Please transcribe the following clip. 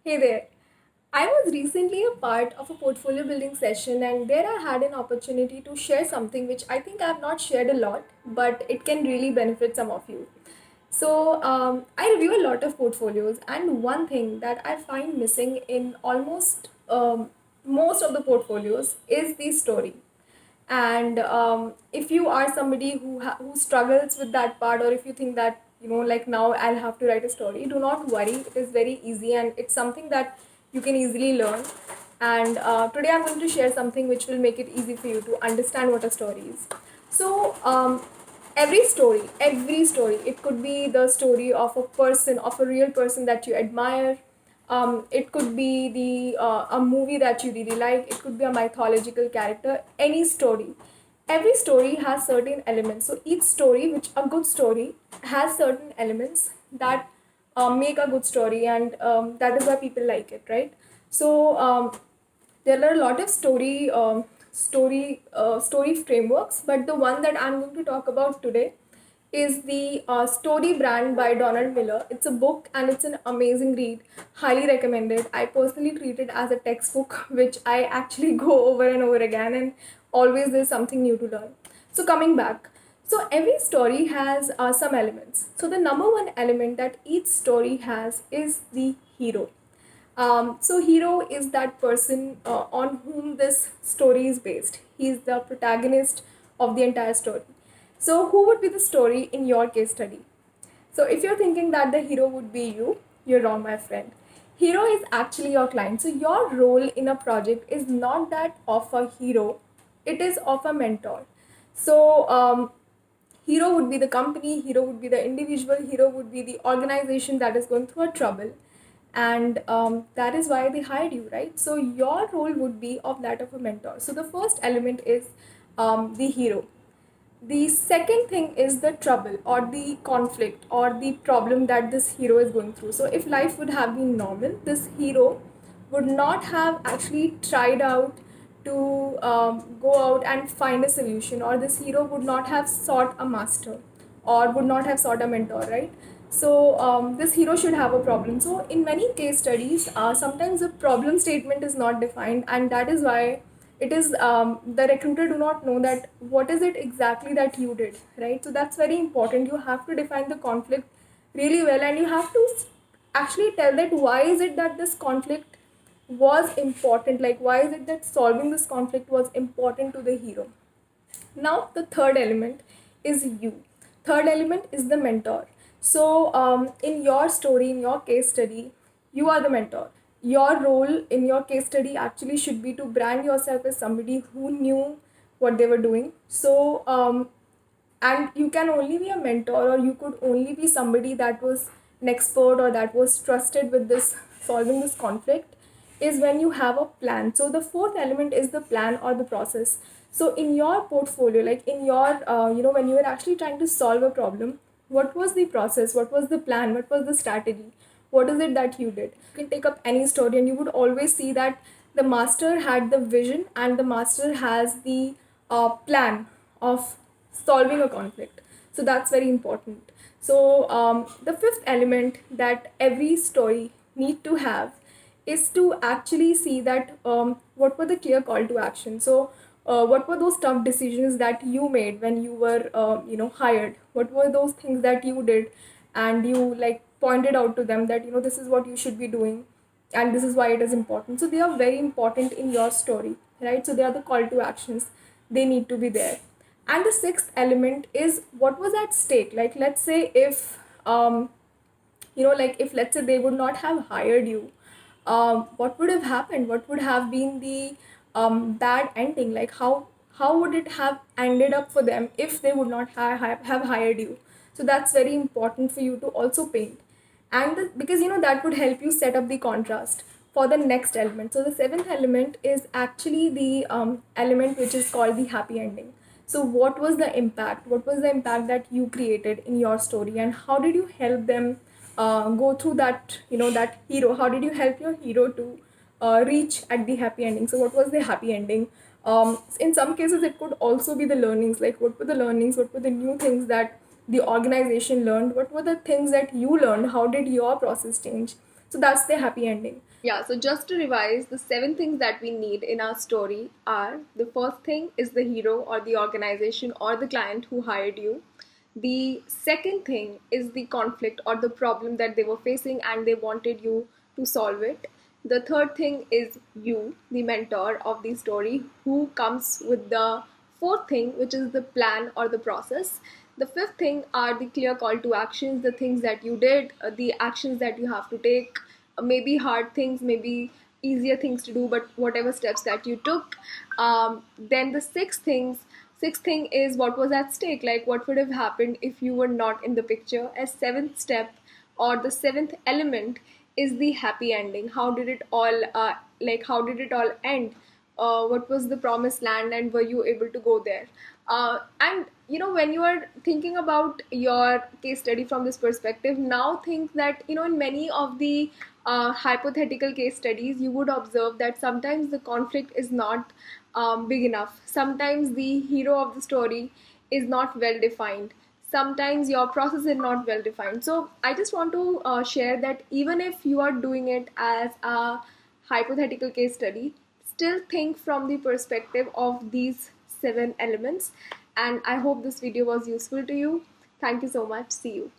Hey there. I was recently a part of a portfolio building session, and there I had an opportunity to share something which I think I have not shared a lot, but it can really benefit some of you. I review a lot of portfolios, and one thing that I find missing in almost most of the portfolios is the story. And if you are somebody who struggles with that part, or if you think that like now I'll have to write a story, do not worry. It is very easy, and it's something that you can easily learn. And today I'm going to share something which will make it easy for you to understand what a story is. So every story, it could be the story of a person, of a real person that you admire. It could be the a movie that you really like. It could be a mythological character. Any story. Every story has certain elements. So each story, which a good story, has certain elements that make a good story, and that is why people like it, right? So there are a lot of story frameworks, but the one that I'm going to talk about today is the Story Brand by Donald Miller. It's a book and it's an amazing read. Highly recommended. I personally treat it as a textbook, which I actually go over and over again, and always there's something new to learn. So coming back, so every story has some elements. So the number one element that each story has is the hero. So hero is that person on whom this story is based. He is the protagonist of the entire story. So who would be the story in your case study? So if you're thinking that the hero would be you, you're wrong, my friend. Hero is actually your client. So your role in a project is not that of a hero, it is of a mentor. So hero would be the company, hero would be the individual, hero would be the organization that is going through a trouble, and that is why they hired you, right? So your role would be of that of a mentor. So the first element is the hero. The second thing is the trouble or the conflict or the problem that this hero is going through. So if life would have been normal, this hero would not have actually tried out to go out and find a solution, or this hero would not have sought a master or would not have sought a mentor, right? So this hero should have a problem. So in many case studies, sometimes the problem statement is not defined, and that is why it is the recruiter do not know that what is it exactly that you did, right? So that's very important. You have to define the conflict really well, and you have to actually tell that why is it that this conflict was important, like why is it that solving this conflict was important to the hero. Now the third element is you. Third element is the mentor. So in your story, in your case study, you are the mentor. Your role in your case study actually should be to brand yourself as somebody who knew what they were doing. So and you can only be a mentor, or you could only be somebody that was an expert or that was trusted with this solving this conflict, is when you have a plan. So the fourth element is the plan or the process. So in your portfolio, like in your when you were actually trying to solve a problem, what was the process, what was the plan, what was the strategy, what is it that you did? You can take up any story, and you would always see that the master had the vision and the master has the plan of solving a conflict. So that's very important. So the fifth element that every story need to have is to actually see that what were the clear call to action. So what were those tough decisions that you made when you were hired? What were those things that you did, and you like pointed out to them that this is what you should be doing, and this is why it is important. So they are very important in your story, right? So they are the call to actions. They need to be there. And the sixth element is what was at stake. Like let's say if like if let's say they would not have hired you, what would have happened? What would have been the bad ending? Like how would it have ended up for them if they would not have hired you? So that's very important for you to also paint. And because that would help you set up the contrast for the next element. So the seventh element is actually the element which is called the happy ending. So what was the impact? What was the impact that you created in your story, and how did you help them go through that, that hero? How did you help your hero to reach at the happy ending? So what was the happy ending? In some cases it could also be the learnings, like what were the learnings, what were the new things that the organization learned, what were the things that you learned, how did your process change? So that's the happy ending. Yeah, so just to revise, the 7 things that we need in our story are: the first thing is the hero or the organization or the client who hired you. The second thing is the conflict or the problem that they were facing and they wanted you to solve it. The third thing is you, the mentor of the story, who comes with the fourth thing, which is the plan or the process. The fifth thing are the clear call to actions, the things that you did, the actions that you have to take, maybe hard things, maybe easier things to do, but whatever steps that you took. Then the sixth thing is what was at stake, like what would have happened if you were not in the picture. As seventh step, or the seventh element, is the happy ending. How did it all how did it all end? What was the promised land, and were you able to go there? And when you are thinking about your case study from this perspective, now think that in many of the hypothetical case studies, you would observe that sometimes the conflict is not big enough. Sometimes the hero of the story is not well defined. Sometimes your process is not well defined. So I just want to share that even if you are doing it as a hypothetical case study, still think from the perspective of these 7 elements. And I hope this video was useful to you. Thank you so much. See you.